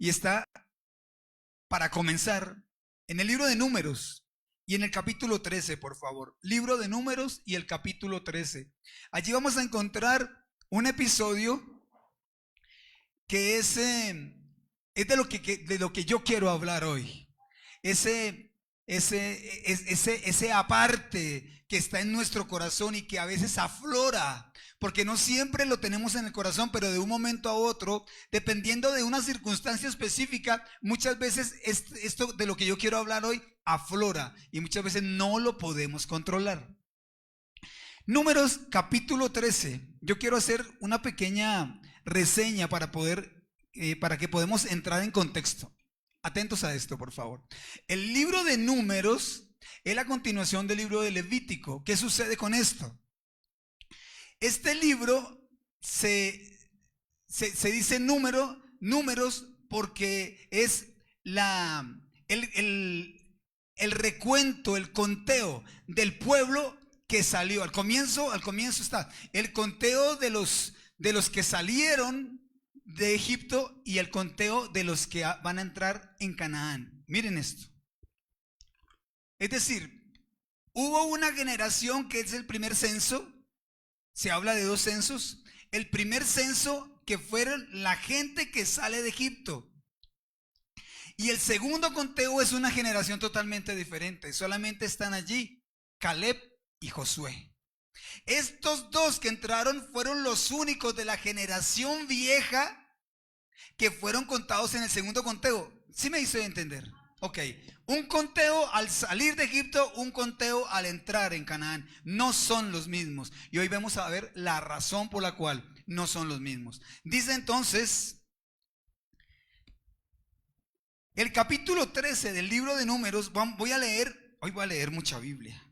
y está, para comenzar, en el libro de Números y en el capítulo 13, por favor. Libro de Números y el capítulo 13. Allí vamos a encontrar un episodio que es de lo que yo quiero hablar hoy. Ese aparte que está en nuestro corazón y que a veces aflora, porque no siempre lo tenemos en el corazón, pero de un momento a otro, dependiendo de una circunstancia específica, muchas veces esto de lo que yo quiero hablar hoy aflora y muchas veces no lo podemos controlar. Números capítulo 13. Yo quiero hacer una pequeña reseña para que podamos entrar en contexto. Atentos a esto, por favor. El libro de Números es la continuación del libro de Levítico. ¿Qué sucede con esto? Este libro se dice números porque es el recuento, el conteo del pueblo que salió. Al comienzo está el conteo de los que salieron de Egipto y el conteo de los que van a entrar en Canaán. Miren esto. Es decir, hubo una generación que es el primer censo. Se habla de 2 censos. El primer censo que fueron la gente que sale de Egipto. Y el segundo conteo es una generación totalmente diferente. Solamente están allí Caleb y Josué. Estos 2 que entraron fueron los únicos de la generación vieja que fueron contados en el segundo conteo. ¿Sí me hizo entender? Ok, un conteo al salir de Egipto, un conteo al entrar en Canaán. No son los mismos. Y hoy vamos a ver la razón por la cual no son los mismos. Dice entonces, el capítulo 13 del libro de Números, hoy voy a leer mucha Biblia.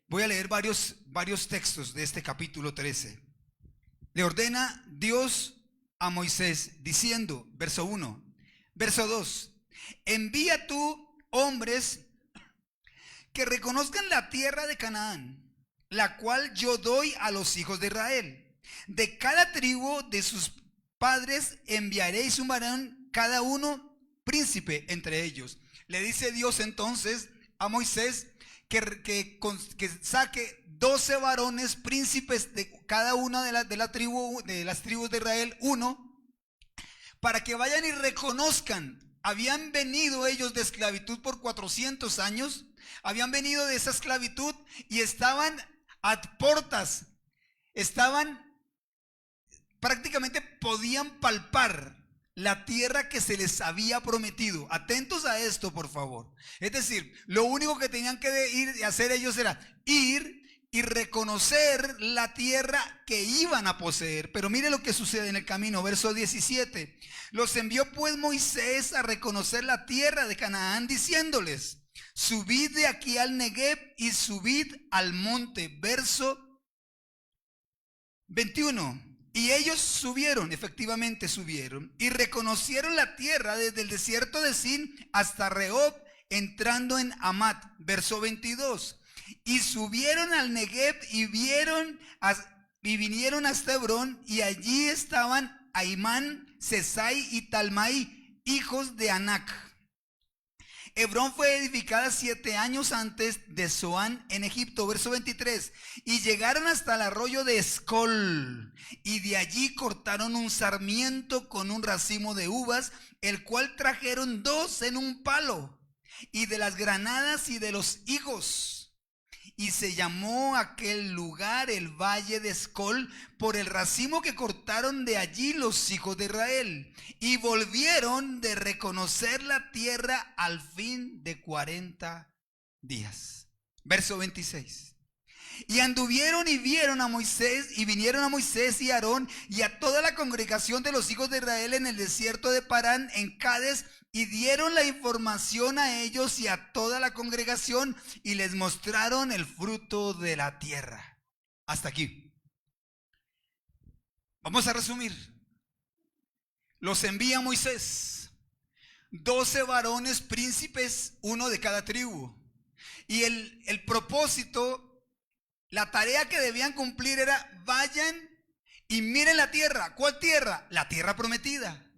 Voy a leer varios textos de este capítulo 13. Le ordena Dios a Moisés diciendo, verso 1, verso 2, envía tú hombres que reconozcan la tierra de Canaán, la cual yo doy a los hijos de Israel. De cada tribu de sus padres enviaréis un varón, cada uno príncipe entre ellos. Le dice Dios entonces a Moisés que saque 12 varones príncipes de cada una de las tribus de Israel, uno, para que vayan y reconozcan. Habían venido ellos de esclavitud por 400 años, habían venido de esa esclavitud y estaban a portas, prácticamente podían palpar la tierra que se les había prometido. Atentos a esto, por favor. Es decir, lo único que tenían que ir y hacer ellos era ir y reconocer la tierra que iban a poseer. Pero mire lo que sucede en el camino, verso 17. Los envió pues Moisés a reconocer la tierra de Canaán, diciéndoles, subid de aquí al Negev y subid al monte. Verso 21. Y ellos subieron, efectivamente subieron, y reconocieron la tierra desde el desierto de Sin hasta Rehob, entrando en Amat. Verso 22. Y subieron al Negev y vinieron hasta Hebrón, y allí estaban Ahimán, Sesai y Talmai, hijos de Anac. Hebrón fue edificada 7 años antes de Zoán en Egipto. Verso 23. Y llegaron hasta el arroyo de Escol, y de allí cortaron un sarmiento con un racimo de uvas, el cual trajeron 2 en un palo, y de las granadas y de los higos. Y se llamó aquel lugar el Valle de Escol por el racimo que cortaron de allí los hijos de Israel. Y volvieron de reconocer la tierra al fin de 40 días. Verso 26. Y anduvieron y vieron a Moisés, y vinieron a Moisés y a Aarón y a toda la congregación de los hijos de Israel en el desierto de Parán, en Cades, y dieron la información a ellos y a toda la congregación, y les mostraron el fruto de la tierra. Hasta aquí. Vamos a resumir. Los envía Moisés, 12 varones príncipes, uno de cada tribu. Y el propósito, la tarea que debían cumplir era: vayan y miren la tierra. ¿Cuál tierra? La tierra prometida.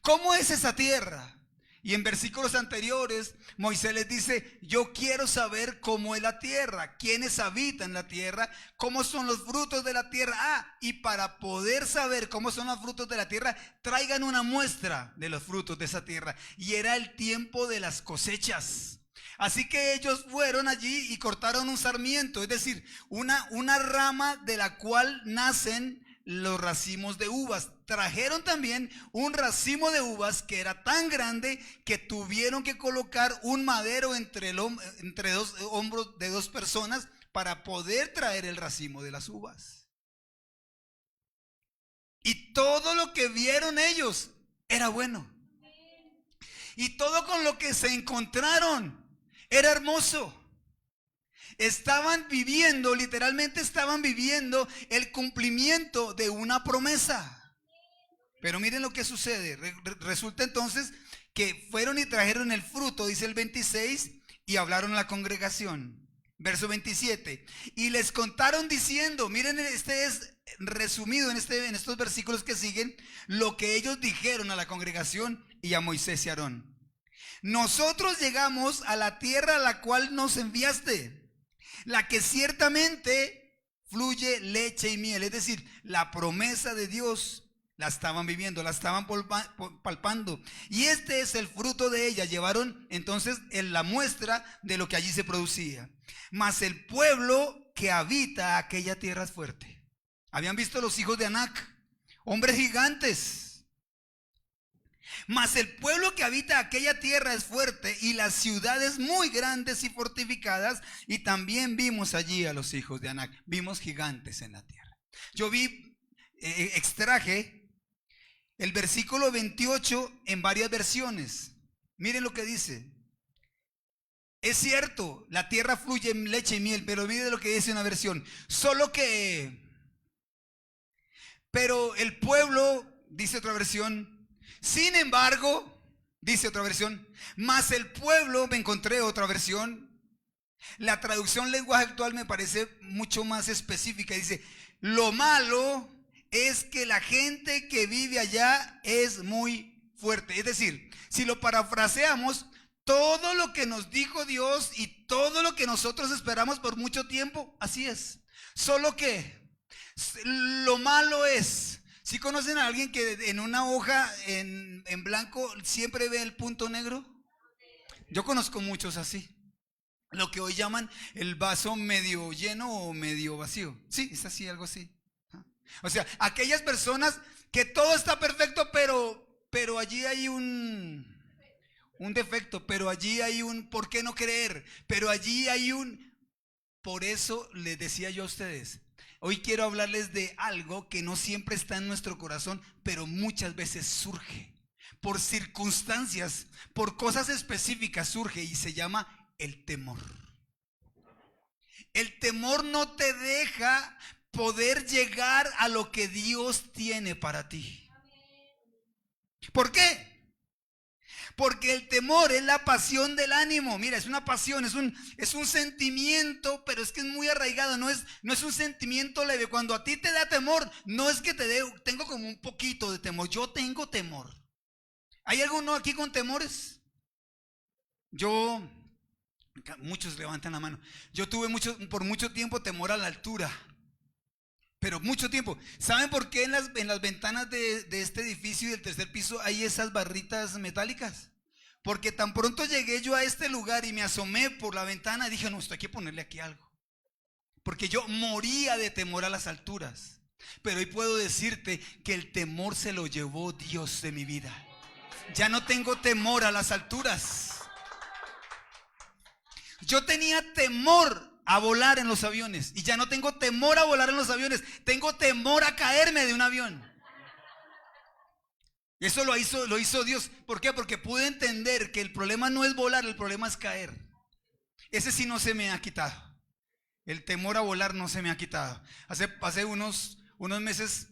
¿cómo es esa tierra? Y en versículos anteriores, Moisés les dice, yo quiero saber cómo es la tierra, quiénes habitan la tierra, cómo son los frutos de la tierra. Y para poder saber cómo son los frutos de la tierra, traigan una muestra de los frutos de esa tierra. Y era el tiempo de las cosechas. Así que ellos fueron allí y cortaron un sarmiento, es decir, una rama de la cual nacen los racimos de uvas. Trajeron también un racimo de uvas que era tan grande que tuvieron que colocar un madero entre dos hombros de dos personas para poder traer el racimo de las uvas. Y todo lo que vieron ellos era bueno. Y todo con lo que se encontraron era hermoso. Literalmente estaban viviendo el cumplimiento de una promesa. Pero miren lo que sucede. Resulta entonces que fueron y trajeron el fruto, dice el 26, y hablaron a la congregación. Verso 27. Y les contaron diciendo, miren, este es resumido en estos versículos que siguen, lo que ellos dijeron a la congregación y a Moisés y Aarón. Nosotros llegamos a la tierra a la cual nos enviaste, la que ciertamente fluye leche y miel. Es decir, la promesa de Dios la estaban viviendo, la estaban palpando. Y este es el fruto de ella. Llevaron entonces la muestra de lo que allí se producía. Mas el pueblo que habita aquella tierra es fuerte. Habían visto los hijos de Anac, hombres gigantes. Mas el pueblo que habita aquella tierra es fuerte y las ciudades muy grandes y fortificadas. Y también vimos allí a los hijos de Anac. Vimos gigantes en la tierra. Yo extraje el versículo 28 en varias versiones. Miren lo que dice. Es cierto, la tierra fluye en leche y miel, pero miren lo que dice una versión. Pero el pueblo, dice otra versión, sin embargo, dice otra versión, mas el pueblo, me encontré otra versión. La traducción lenguaje actual me parece mucho más específica. Dice, lo malo es que la gente que vive allá es muy fuerte. Es decir, si lo parafraseamos, todo lo que nos dijo Dios y todo lo que nosotros esperamos por mucho tiempo, así es. Solo que lo malo es, ¿sí conocen a alguien que en una hoja en blanco siempre ve el punto negro? Yo conozco muchos así. Lo que hoy llaman el vaso medio lleno o medio vacío. Sí, es así, algo así. O sea, aquellas personas que todo está perfecto, pero allí hay un defecto, pero allí hay un ¿por qué no creer? Pero allí hay por eso les decía yo a ustedes, hoy quiero hablarles de algo que no siempre está en nuestro corazón, pero muchas veces surge. Por circunstancias, por cosas específicas surge y se llama el temor. El temor no te deja poder llegar a lo que Dios tiene para ti. ¿Por qué? Porque el temor es la pasión del ánimo. Mira, es una pasión, es un sentimiento, pero es que es muy arraigado, no es un sentimiento leve. Cuando a ti te da temor, no es que tengo como un poquito de temor, yo tengo temor. ¿Hay alguno aquí con temores? Muchos levantan la mano. Yo tuve por mucho tiempo temor a la altura. Pero mucho tiempo. ¿Saben por qué en las ventanas de este edificio y del tercer piso hay esas barritas metálicas? Porque tan pronto llegué yo a este lugar y me asomé por la ventana, dije, no, esto hay que ponerle aquí algo. Porque yo moría de temor a las alturas. Pero hoy puedo decirte que el temor se lo llevó Dios de mi vida. Ya no tengo temor a las alturas. Yo tenía temor a volar en los aviones y ya no tengo temor a volar en los aviones, tengo temor a caerme de un avión. Y eso lo hizo Dios. ¿Por qué? Porque pude entender que el problema no es volar, el problema es caer. Ese sí no se me ha quitado. El temor a volar no se me ha quitado. Hace unos meses,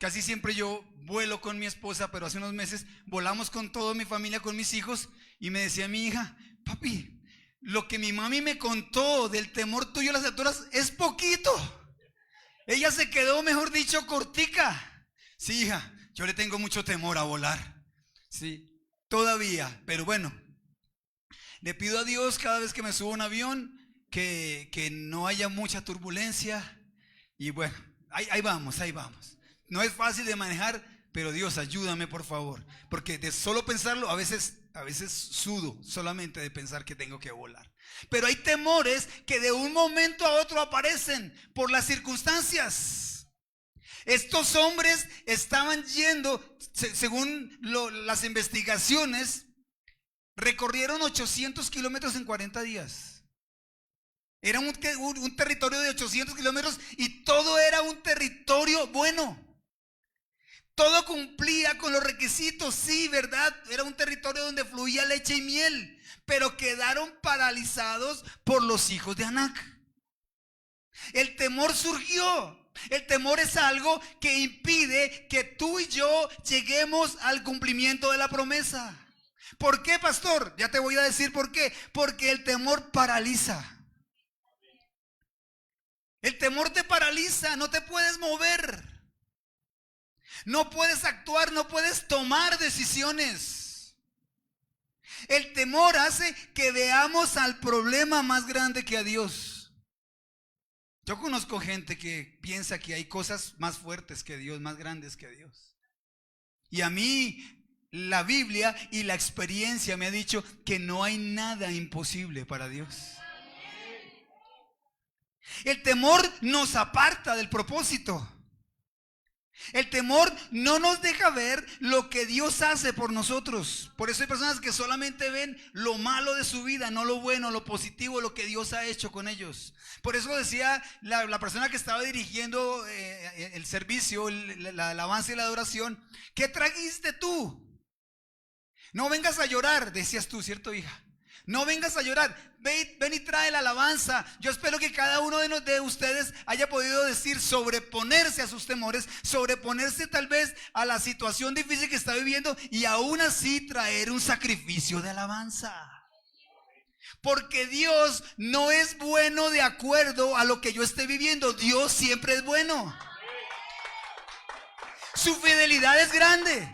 casi siempre yo vuelo con mi esposa, pero hace unos meses volamos con toda mi familia, con mis hijos, y me decía mi hija, papi, lo que mi mami me contó del temor tuyo a las alturas es poquito. Ella se quedó, mejor dicho, cortica. Sí, hija, yo le tengo mucho temor a volar. Sí, todavía, pero bueno, le pido a Dios cada vez que me subo a un avión que no haya mucha turbulencia. Y bueno, ahí vamos, ahí vamos. No es fácil de manejar, pero Dios, ayúdame por favor. Porque de solo pensarlo, a veces sudo solamente de pensar que tengo que volar. Pero hay temores que de un momento a otro aparecen por las circunstancias. Estos hombres estaban yendo, según las investigaciones, recorrieron 800 kilómetros en 40 días. Era un territorio de 800 kilómetros y todo era un territorio bueno. Todo cumplía con los requisitos, sí, ¿verdad? Era un territorio donde fluía leche y miel, pero quedaron paralizados por los hijos de Anac. El temor surgió. El temor es algo que impide que tú y yo lleguemos al cumplimiento de la promesa. ¿Por qué, pastor? Ya te voy a decir por qué. Porque el temor paraliza. El temor te paraliza, no te puedes mover. No puedes actuar, no puedes tomar decisiones. El temor hace que veamos al problema más grande que a Dios. Yo conozco gente que piensa que hay cosas más fuertes que Dios, más grandes que Dios. Y a mí la Biblia y la experiencia me ha dicho que no hay nada imposible para Dios. El temor nos aparta del propósito. El temor no nos deja ver lo que Dios hace por nosotros. Por eso hay personas que solamente ven lo malo de su vida, no lo bueno, lo positivo, lo que Dios ha hecho con ellos. Por eso decía la persona que estaba dirigiendo el servicio, la alabanza y la adoración: ¿qué trajiste tú? No vengas a llorar, decías tú, ¿cierto, hija? No vengas a llorar, ven y trae la alabanza. Yo espero que cada uno de ustedes haya podido decir, sobreponerse a sus temores, sobreponerse tal vez a la situación difícil que está viviendo y aún así traer un sacrificio de alabanza. Porque Dios no es bueno de acuerdo a lo que yo esté viviendo. Dios siempre es bueno. Su fidelidad es grande.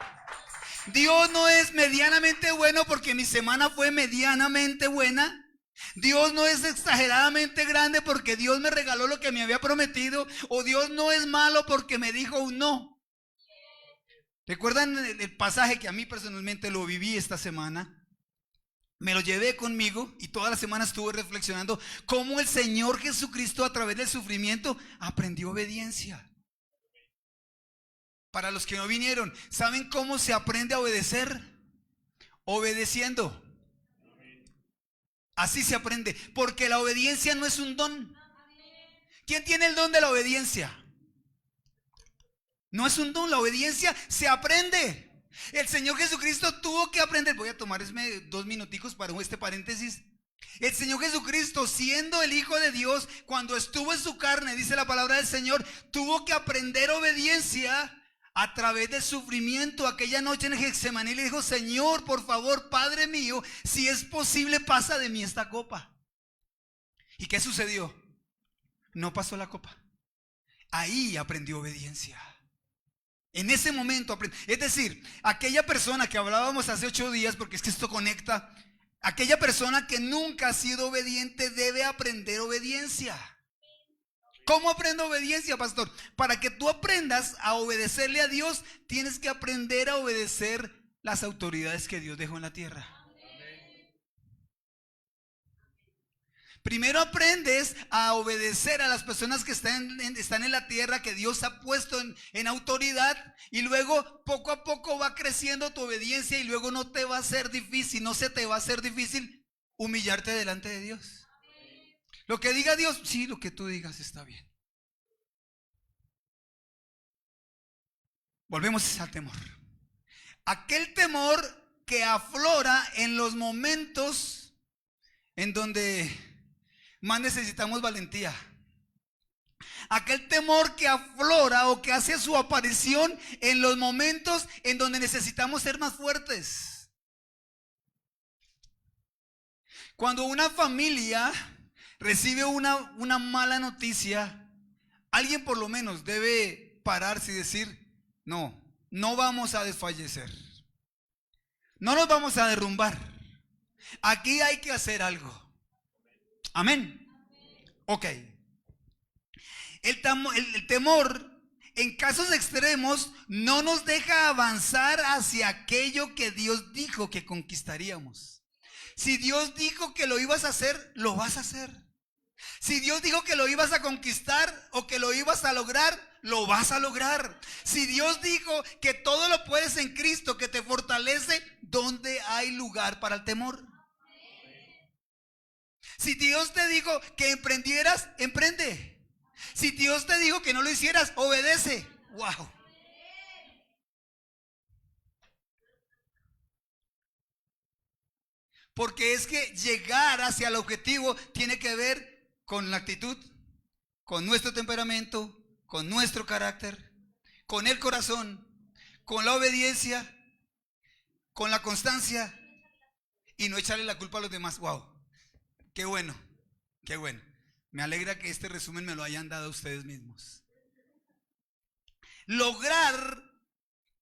Dios no es medianamente bueno porque mi semana fue medianamente buena. Dios no es exageradamente grande porque Dios me regaló lo que me había prometido. O Dios no es malo porque me dijo un no. ¿Recuerdan el pasaje que a mí personalmente lo viví esta semana? Me lo llevé conmigo y toda la semana estuve reflexionando cómo el Señor Jesucristo a través del sufrimiento aprendió obediencia. Para los que no vinieron, ¿saben cómo se aprende a obedecer? Obedeciendo. Así se aprende, porque la obediencia no es un don. ¿Quién tiene el don de la obediencia? No es un don, la obediencia se aprende. El Señor Jesucristo tuvo que aprender. Voy a tomar 2 minuticos para este paréntesis. El Señor Jesucristo, siendo el Hijo de Dios, cuando estuvo en su carne, dice la palabra del Señor, tuvo que aprender obediencia a través del sufrimiento. Aquella noche en Getsemaní le dijo: Señor, por favor, Padre mío, si es posible, pasa de mí esta copa. ¿Y qué sucedió? No pasó la copa. Ahí aprendió obediencia. En ese momento aprendió. Es decir, aquella persona que hablábamos hace 8 días, porque es que esto conecta, aquella persona que nunca ha sido obediente debe aprender obediencia. ¿Cómo aprendo obediencia, pastor? Para que tú aprendas a obedecerle a Dios, tienes que aprender a obedecer las autoridades que Dios dejó en la tierra. Primero aprendes a obedecer a las personas que están en la tierra, que Dios ha puesto en autoridad, y luego poco a poco va creciendo tu obediencia y luego no te va a ser difícil, no se te va a hacer difícil humillarte delante de Dios. Lo que diga Dios, sí, lo que tú digas está bien. Volvemos al temor. Aquel temor que aflora en los momentos en donde más necesitamos valentía. Aquel temor que aflora o que hace su aparición en los momentos en donde necesitamos ser más fuertes. Cuando una familia recibe una mala noticia, alguien por lo menos debe pararse y decir: no vamos a desfallecer. No nos vamos a derrumbar. Aquí hay que hacer algo. Amén. Ok. El temor en casos extremos no nos deja avanzar hacia aquello que Dios dijo que conquistaríamos. Si Dios dijo que lo ibas a hacer, lo vas a hacer. Si Dios dijo que lo ibas a conquistar o que lo ibas a lograr, lo vas a lograr. Si Dios dijo que todo lo puedes en Cristo, que te fortalece, ¿dónde hay lugar para el temor? Si Dios te dijo que emprendieras, emprende. Si Dios te dijo que no lo hicieras, obedece. Wow. Porque es que llegar hacia el objetivo tiene que ver con la actitud, con nuestro temperamento, con nuestro carácter, con el corazón, con la obediencia, con la constancia y no echarle la culpa a los demás. Wow, qué bueno, qué bueno. Me alegra que este resumen me lo hayan dado ustedes mismos. Lograr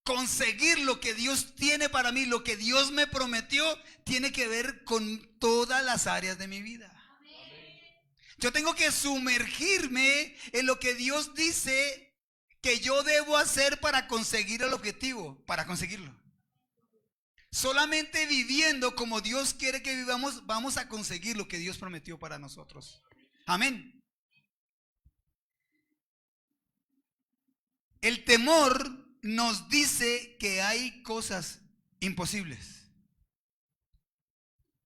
conseguir lo que Dios tiene para mí, lo que Dios me prometió, tiene que ver con todas las áreas de mi vida. Yo tengo que sumergirme en lo que Dios dice que yo debo hacer para conseguir el objetivo, para conseguirlo. Solamente viviendo como Dios quiere que vivamos, vamos a conseguir lo que Dios prometió para nosotros. Amén. El temor nos dice que hay cosas imposibles.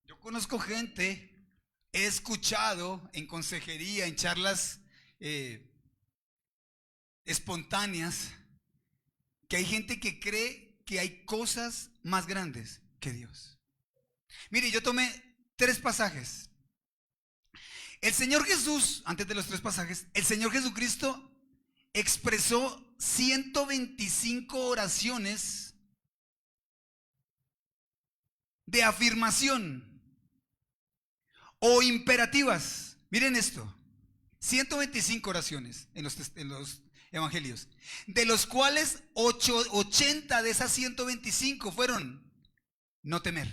Yo conozco gente, he escuchado en consejería, en charlas espontáneas, que hay gente que cree que hay cosas más grandes que Dios. Mire, yo tomé 3 pasajes. El Señor Jesús, antes de los 3 pasajes, el Señor Jesucristo expresó 125 oraciones de afirmación o imperativas. Miren esto, 125 oraciones en los evangelios, de los cuales 80 de esas 125 fueron: no temer,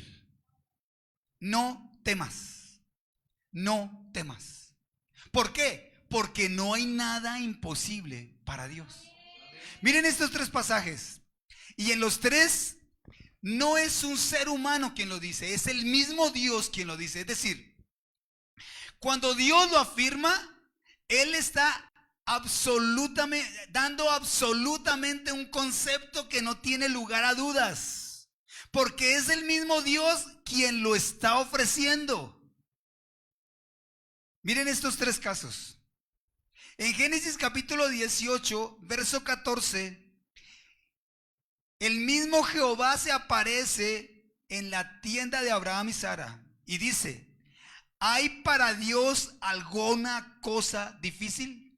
no temas, no temas. ¿Por qué? Porque no hay nada imposible para Dios. Miren estos 3 pasajes, y en los 3 no es un ser humano quien lo dice, es el mismo Dios quien lo dice. Es decir, cuando Dios lo afirma, Él está dando absolutamente un concepto que no tiene lugar a dudas, porque es el mismo Dios quien lo está ofreciendo. Miren estos 3 casos. En Génesis capítulo 18, verso 14, el mismo Jehová se aparece en la tienda de Abraham y Sara y dice: ¿hay para Dios alguna cosa difícil?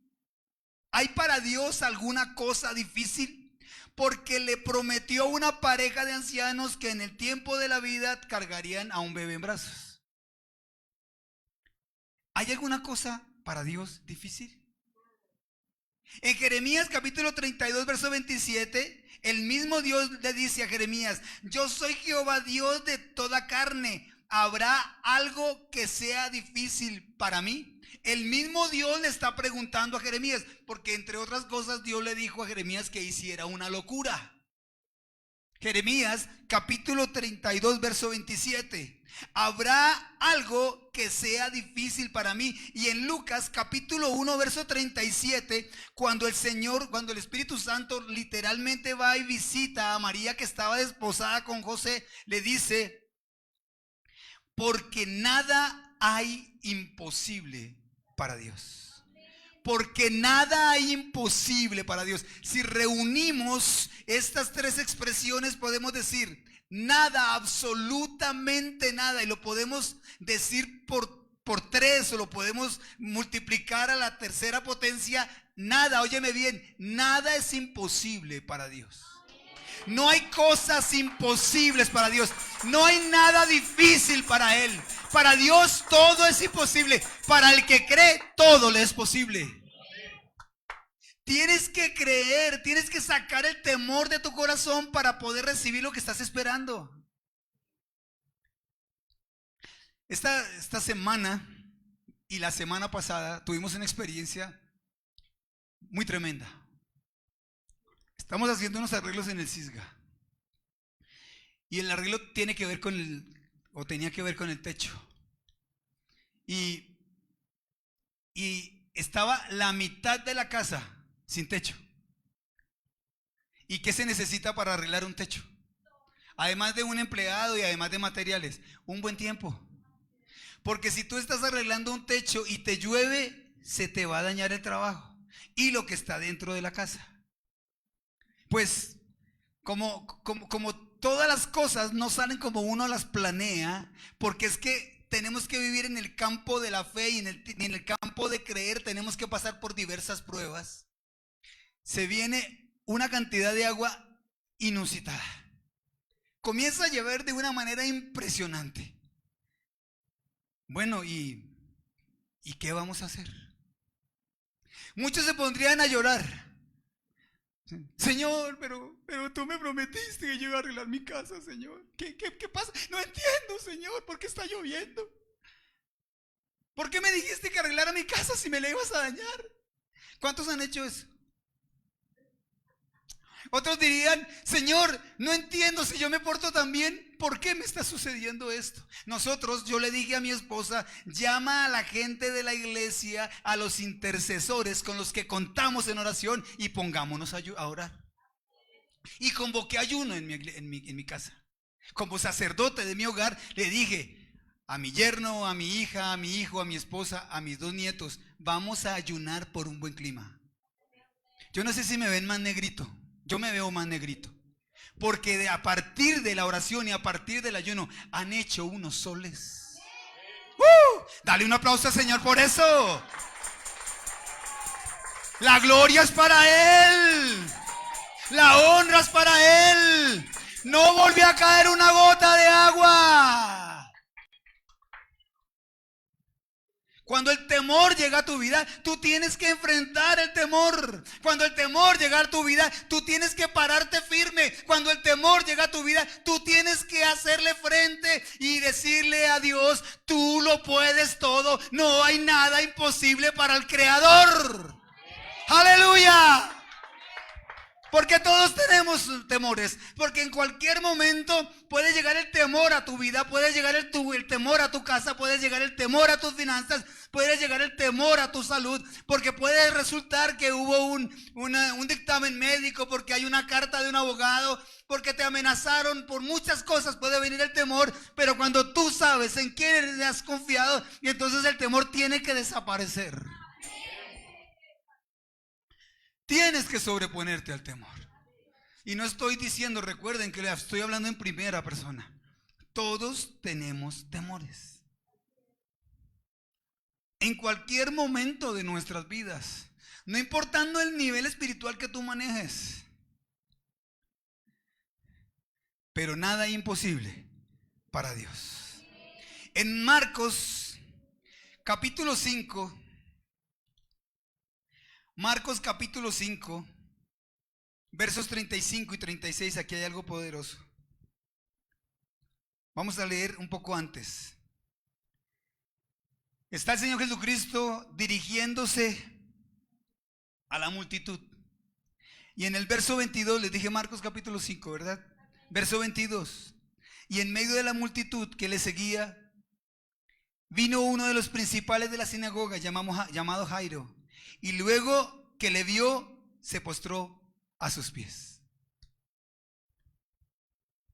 ¿Hay para Dios alguna cosa difícil? Porque le prometió una pareja de ancianos que en el tiempo de la vida cargarían a un bebé en brazos. ¿Hay alguna cosa para Dios difícil? En Jeremías capítulo 32, verso 27, el mismo Dios le dice a Jeremías: yo soy Jehová, Dios de toda carne. ¿Habrá algo que sea difícil para mí? El mismo Dios le está preguntando a Jeremías, porque entre otras cosas Dios le dijo a Jeremías que hiciera una locura. Jeremías capítulo 32, verso 27. ¿Habrá algo que sea difícil para mí? Y en Lucas capítulo 1, verso 37, cuando el Espíritu Santo literalmente va y visita a María, que estaba desposada con José, le dice: porque nada hay imposible para Dios. Porque nada hay imposible para Dios. Si reunimos estas 3 expresiones, podemos decir nada, absolutamente nada. Y lo podemos decir por 3, o lo podemos multiplicar a la tercera potencia. Nada, óyeme bien, nada es imposible para Dios. No hay cosas imposibles para Dios. No hay nada difícil para Él. Para Dios todo es imposible. Para el que cree, todo le es posible. Tienes que creer, tienes que sacar el temor de tu corazón para poder recibir lo que estás esperando. Esta semana y la semana pasada tuvimos una experiencia muy tremenda. Estamos haciendo unos arreglos en el Cisga. Y el arreglo tiene que ver tenía que ver con el techo. Y estaba la mitad de la casa sin techo. ¿Y qué se necesita para arreglar un techo? Además de un empleado y además de materiales, un buen tiempo. Porque si tú estás arreglando un techo y te llueve, se te va a dañar el trabajo y lo que está dentro de la casa. Pues como todas las cosas no salen como uno las planea, porque es que tenemos que vivir en el campo de la fe y en el campo de creer tenemos que pasar por diversas pruebas. Se viene una cantidad de agua inusitada. Comienza a llover de una manera impresionante. Bueno, ¿y qué vamos a hacer? Muchos se pondrían a llorar. Señor, pero tú me prometiste que yo iba a arreglar mi casa, Señor. ¿Qué pasa? No entiendo, Señor, ¿por qué está lloviendo? ¿Por qué me dijiste que arreglara mi casa si me la ibas a dañar? ¿Cuántos han hecho eso? Otros dirían, Señor, no entiendo, si yo me porto tan bien, ¿por qué me está sucediendo esto? Yo le dije a mi esposa, llama a la gente de la iglesia, a los intercesores con los que contamos en oración y pongámonos a orar. Y convoqué ayuno en mi casa. Como sacerdote de mi hogar, le dije a mi yerno, a mi hija, a mi hijo, a mi esposa, a mis 2 nietos, vamos a ayunar por un buen clima. Yo no sé si me ven más negrito. Yo me veo más negrito. Porque a partir de la oración y a partir del ayuno han hecho unos soles. Dale un aplauso al Señor por eso. La gloria es para Él. La honra es para Él. No volvió a caer una gota de agua. Cuando el temor llega a tu vida, tú tienes que enfrentar el temor. Cuando el temor llega a tu vida, tú tienes que pararte firme. Cuando el temor llega a tu vida, tú tienes que hacerle frente y decirle a Dios, tú lo puedes todo. No hay nada imposible para el Creador. ¡Aleluya! Porque todos tenemos temores, porque en cualquier momento puede llegar el temor a tu vida, puede llegar el temor a tu casa, puede llegar el temor a tus finanzas, puede llegar el temor a tu salud, porque puede resultar que hubo un dictamen médico, porque hay una carta de un abogado, porque te amenazaron por muchas cosas, puede venir el temor, pero cuando tú sabes en quién has confiado, y entonces el temor tiene que desaparecer. Tienes que sobreponerte al temor. Y no estoy diciendo, recuerden que estoy hablando en primera persona. Todos tenemos temores. En cualquier momento de nuestras vidas, no importando el nivel espiritual que tú manejes. Pero nada imposible para Dios. En Marcos capítulo 5. Marcos capítulo 5, versos 35 y 36, aquí hay algo poderoso. Vamos a leer un poco antes. Está el Señor Jesucristo dirigiéndose a la multitud. Y en el verso 22, les dije Marcos capítulo 5, ¿verdad? Verso 22. Y en medio de la multitud que le seguía, vino uno de los principales de la sinagoga, llamado Jairo. Y luego que le vio, se postró a sus pies.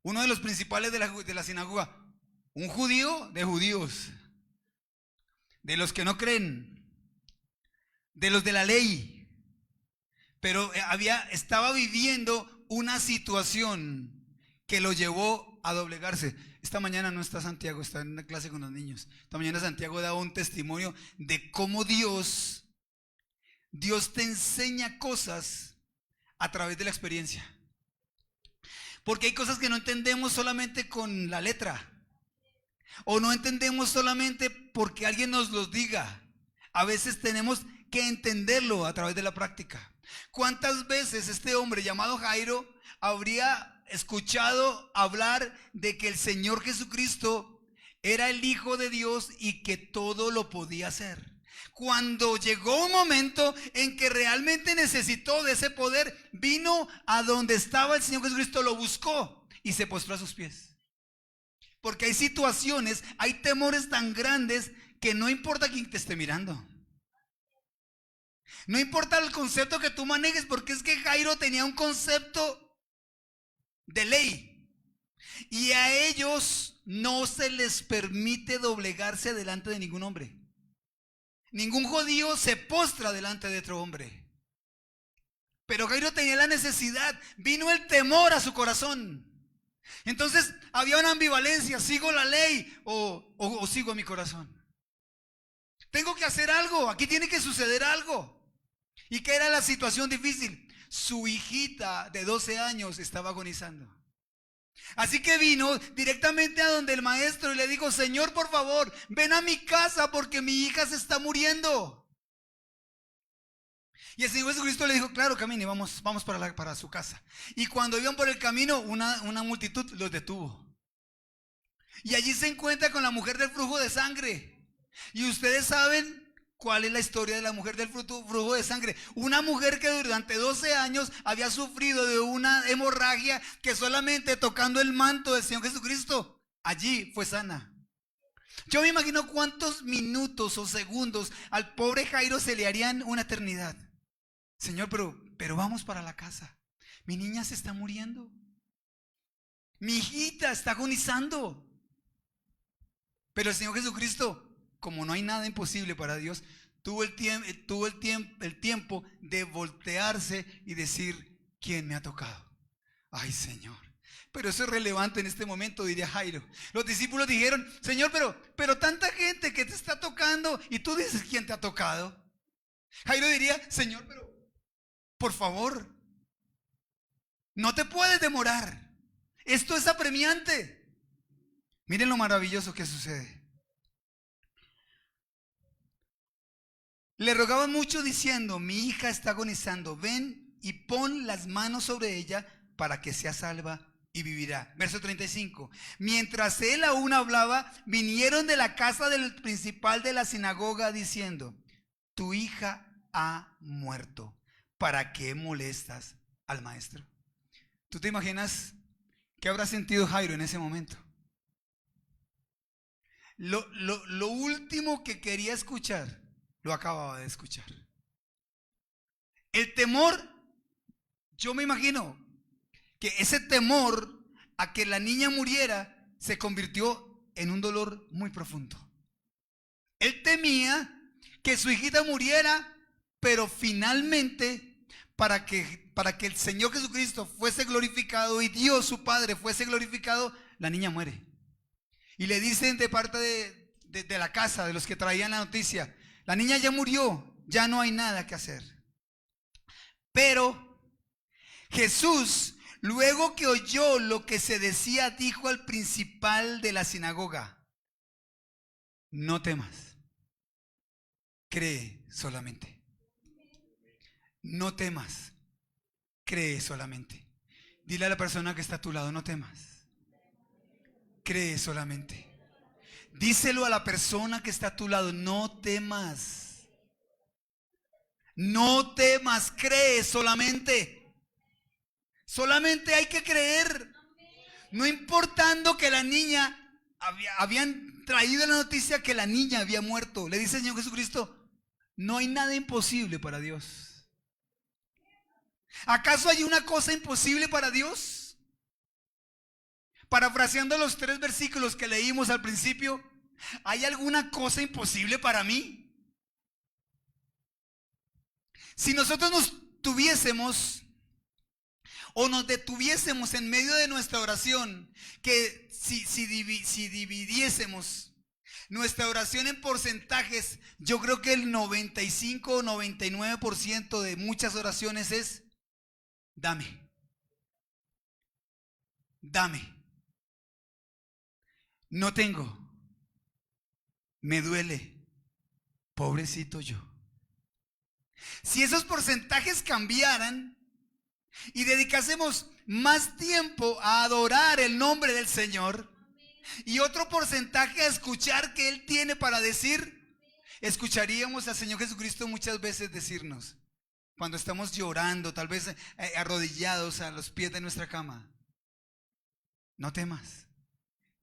Uno de los principales de la sinagoga, un judío de judíos, de los que no creen, de los de la ley, pero estaba viviendo una situación que lo llevó a doblegarse. Esta mañana no está Santiago, está en una clase con los niños. Esta mañana Santiago daba un testimonio de cómo Dios te enseña cosas a través de la experiencia. Porque hay cosas que no entendemos solamente con la letra, o no entendemos solamente porque alguien nos los diga. A veces tenemos que entenderlo a través de la práctica. ¿Cuántas veces este hombre llamado Jairo habría escuchado hablar de que el Señor Jesucristo era el Hijo de Dios y que todo lo podía hacer. Cuando llegó un momento en que realmente necesitó de ese poder, vino a donde estaba el Señor Jesucristo, lo buscó y se postró a sus pies. Porque hay situaciones, hay temores tan grandes que no importa quién te esté mirando. No importa el concepto que tú manejes, porque es que Jairo tenía un concepto de ley. Y a ellos no se les permite doblegarse delante de ningún hombre. Ningún judío se postra delante de otro hombre. Pero Jairo tenía la necesidad, vino el temor a su corazón. Entonces había una ambivalencia, ¿sigo la ley o sigo mi corazón? Tengo que hacer algo, aquí tiene que suceder algo. ¿Y qué era la situación difícil? Su hijita de 12 años estaba agonizando. Así que vino directamente a donde el maestro y le dijo: Señor, por favor, ven a mi casa porque mi hija se está muriendo. Y el Señor Jesucristo le dijo: claro, camine, vamos para su casa. Y cuando iban por el camino, una multitud los detuvo. Y allí se encuentra con la mujer del flujo de sangre. Y ustedes saben cuál es la historia de la mujer del flujo de sangre. Una mujer que durante 12 años había sufrido de una hemorragia, que solamente tocando el manto del Señor Jesucristo, allí fue sana. Yo me imagino cuántos minutos o segundos al pobre Jairo se le harían una eternidad. Señor, pero vamos para la casa. Mi niña se está muriendo. Mi hijita está agonizando. Pero el Señor Jesucristo, como no hay nada imposible para Dios, tuvo el tiempo de voltearse y decir: ¿quién me ha tocado? Ay, Señor. Pero eso es relevante en este momento, diría Jairo. Los discípulos dijeron: Señor, pero tanta gente que te está tocando y tú dices quién te ha tocado. Jairo diría: Señor, pero por favor, no te puedes demorar. Esto es apremiante. Miren lo maravilloso que sucede. Le rogaban mucho diciendo: mi hija está agonizando, ven y pon las manos sobre ella para que sea salva y vivirá. Verso 35. Mientras él aún hablaba, vinieron de la casa del principal de la sinagoga diciendo: tu hija ha muerto, ¿para qué molestas al maestro? ¿Tú te imaginas qué habrá sentido Jairo en ese momento? Lo último que quería escuchar, lo acababa de escuchar. El temor, yo me imagino que ese temor a que la niña muriera se convirtió en un dolor muy profundo. Él temía que su hijita muriera, pero finalmente para que el Señor Jesucristo fuese glorificado y Dios su Padre fuese glorificado, la niña muere. Y le dicen de parte de la casa, de los que traían la noticia: la niña ya murió, ya no hay nada que hacer. Pero Jesús, luego que oyó lo que se decía, dijo al principal de la sinagoga: no temas, cree solamente. No temas, cree solamente. Dile a la persona que está a tu lado: no temas, cree solamente. Díselo a la persona que está a tu lado: no temas. No temas, cree solamente. Solamente hay que creer. No importando que la niña, habían traído la noticia que la niña había muerto. Le dice el Señor Jesucristo: no hay nada imposible para Dios. ¿Acaso hay una cosa imposible para Dios? Parafraseando los 3 versículos que leímos al principio, ¿hay alguna cosa imposible para mí? Si nosotros nos tuviésemos o nos detuviésemos en medio de nuestra oración, que si dividiésemos nuestra oración en porcentajes, yo creo que el 95 o 99% de muchas oraciones es: dame, dame. No tengo, me duele, pobrecito yo. Si esos porcentajes cambiaran y dedicásemos más tiempo a adorar el nombre del Señor, y otro porcentaje a escuchar que Él tiene para decir. Escucharíamos al Señor Jesucristo muchas veces decirnos, cuando estamos llorando, tal vez arrodillados a los pies de nuestra cama: no temas,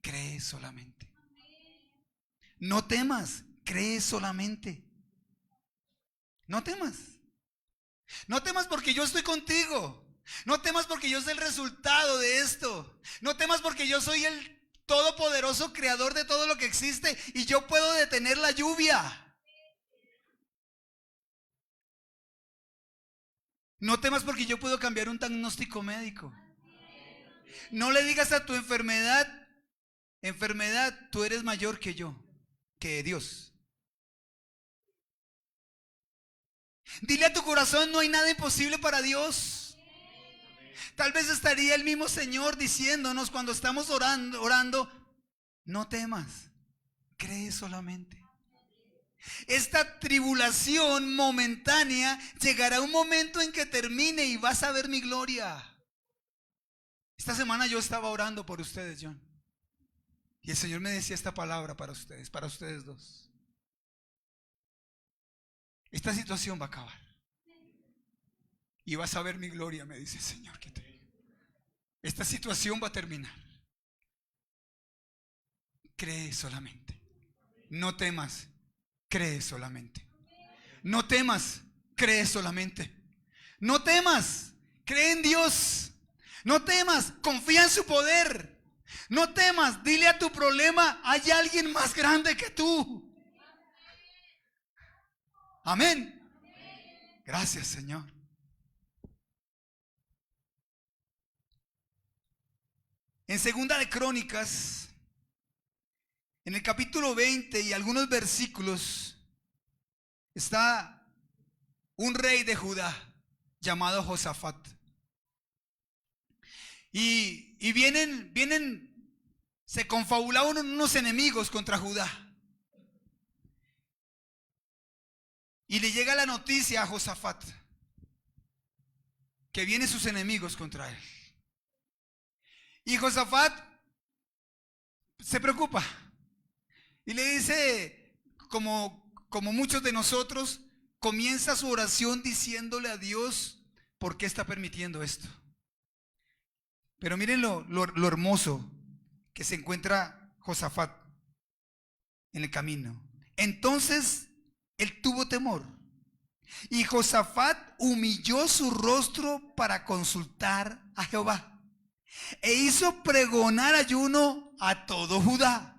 cree solamente. No temas, cree solamente. No temas. No temas porque yo estoy contigo. No temas porque yo soy el resultado de esto. No temas porque yo soy el todopoderoso creador de todo lo que existe y yo puedo detener la lluvia. No temas porque yo puedo cambiar un diagnóstico médico. No le digas a tu enfermedad: enfermedad, tú eres mayor que yo, que Dios. Dile a tu corazón: no hay nada imposible para Dios. Tal vez estaría el mismo Señor diciéndonos cuando estamos orando: no temas, cree solamente. Esta tribulación momentánea llegará un momento en que termine y vas a ver mi gloria. Esta semana yo estaba orando por ustedes, John, y el Señor me decía esta palabra para ustedes dos: esta situación va a acabar y vas a ver mi gloria, me dice el Señor que te diga. Esta situación va a terminar. Cree solamente. No temas, cree solamente. No temas, cree solamente. No temas, cree en Dios. No temas, confía en su poder. No temas, dile a tu problema: hay alguien más grande que tú. Amén. Gracias, Señor. En Segunda de Crónicas, en el capítulo 20 y algunos versículos, está un rey de Judá llamado Josafat. Y se confabulaban unos enemigos contra Judá. Y le llega la noticia a Josafat que vienen sus enemigos contra él. Y Josafat se preocupa y le dice, como muchos de nosotros, comienza su oración diciéndole a Dios por qué está permitiendo esto. Pero miren lo hermoso que se encuentra Josafat en el camino. Entonces él tuvo temor, y Josafat humilló su rostro para consultar a Jehová, e hizo pregonar ayuno a todo Judá.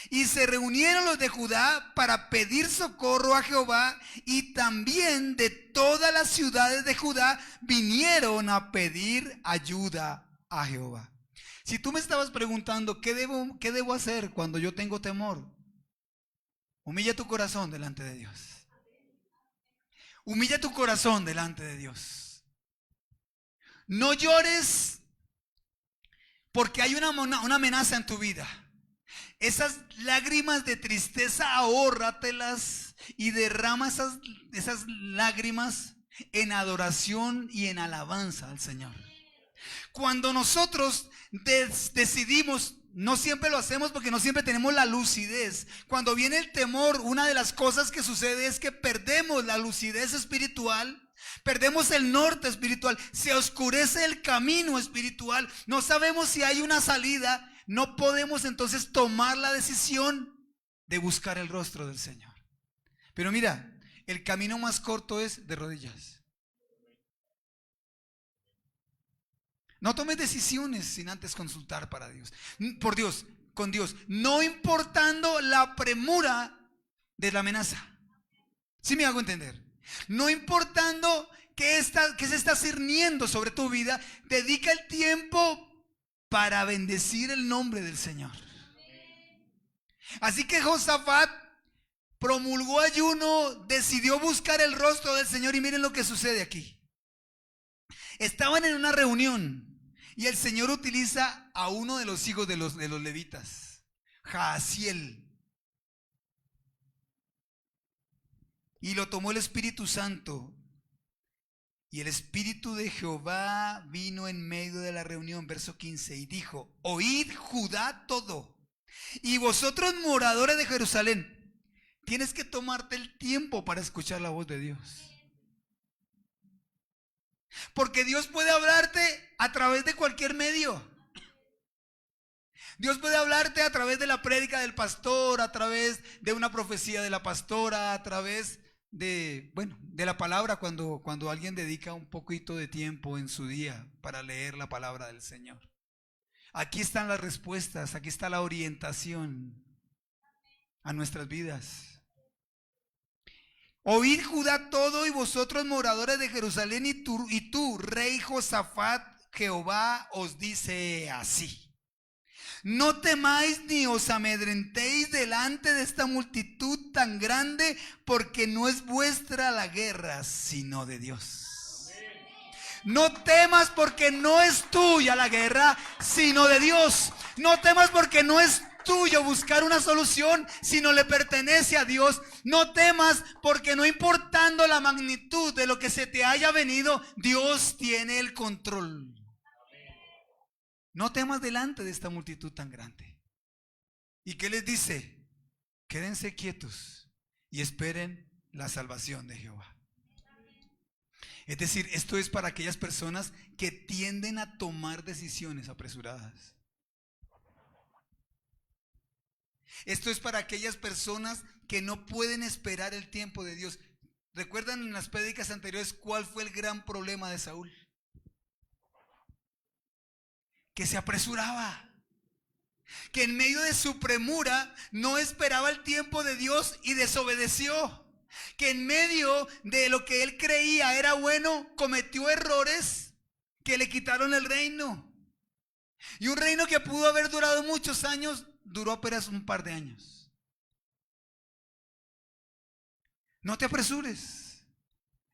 Y se reunieron los de Judá para pedir socorro a Jehová, y también de todas las ciudades de Judá vinieron a pedir ayuda a Jehová. Si tú me estabas preguntando qué debo hacer cuando yo tengo temor, humilla tu corazón delante de Dios. Humilla tu corazón delante de Dios. No llores porque hay una amenaza en tu vida. Esas lágrimas de tristeza, ahórratelas y derrama esas lágrimas en adoración y en alabanza al Señor. Cuando nosotros decidimos, no siempre lo hacemos porque no siempre tenemos la lucidez. Cuando viene el temor, una de las cosas que sucede es que perdemos la lucidez espiritual. Perdemos el norte espiritual, se oscurece el camino espiritual, no sabemos si hay una salida. No podemos entonces tomar la decisión de buscar el rostro del Señor. Pero mira, el camino más corto es de rodillas. No tomes decisiones sin antes consultar para Dios, por Dios, con Dios, no importando la premura de la amenaza. ¿Sí me hago entender? No importando que se está cerniendo sobre tu vida, dedica el tiempo para bendecir el nombre del Señor. Así que Josafat promulgó ayuno, decidió buscar el rostro del Señor, y miren lo que sucede aquí. Estaban en una reunión y el Señor utiliza a uno de los hijos de los levitas, Jaasiel. Y lo tomó el Espíritu Santo. Y el Espíritu de Jehová vino en medio de la reunión, verso 15, y dijo: oíd Judá todo, Y vosotros moradores de Jerusalén, tienes que tomarte el tiempo para escuchar la voz de Dios. Porque Dios puede hablarte a través de cualquier medio. Dios puede hablarte a través de la prédica del pastor, a través de una profecía de la pastora, a través de la palabra cuando alguien dedica un poquito de tiempo en su día para leer la palabra del Señor. Aquí están las respuestas, aquí está la orientación a nuestras vidas. Oíd Judá todo y vosotros moradores de Jerusalén y tú, rey Josafat, Jehová os dice así. No temáis ni os amedrentéis delante de esta multitud tan grande, porque no es vuestra la guerra, sino de Dios. No temas porque no es tuya la guerra, sino de Dios. No temas porque no es tuyo buscar una solución, sino le pertenece a Dios. No temas porque no importando la magnitud de lo que se te haya venido, Dios tiene el control. No temas delante de esta multitud tan grande. ¿Y qué les dice? Quédense quietos y esperen la salvación de Jehová. Es decir, esto es para aquellas personas que tienden a tomar decisiones apresuradas. Esto es para aquellas personas que no pueden esperar el tiempo de Dios. ¿Recuerdan en las prédicas anteriores cuál fue el gran problema de Saúl? Que se apresuraba, que en medio de su premura no esperaba el tiempo de Dios y desobedeció, que en medio de lo que él creía era bueno, cometió errores que le quitaron el reino. Y un reino que pudo haber durado muchos años, duró apenas un par de años. No te apresures,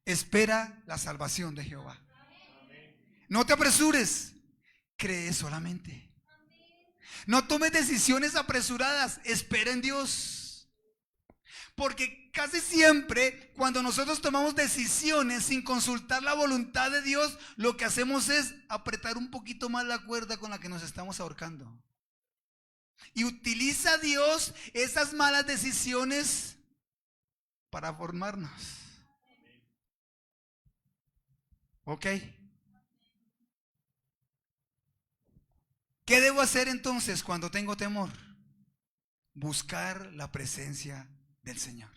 espera la salvación de Jehová. No te apresures, cree solamente. No tomes decisiones apresuradas, espera en Dios. Porque casi siempre cuando nosotros tomamos decisiones sin consultar la voluntad de Dios, lo que hacemos es apretar un poquito más la cuerda con la que nos estamos ahorcando. Y utiliza Dios esas malas decisiones para formarnos. ¿Ok? ¿Qué debo hacer entonces cuando tengo temor? Buscar la presencia del Señor.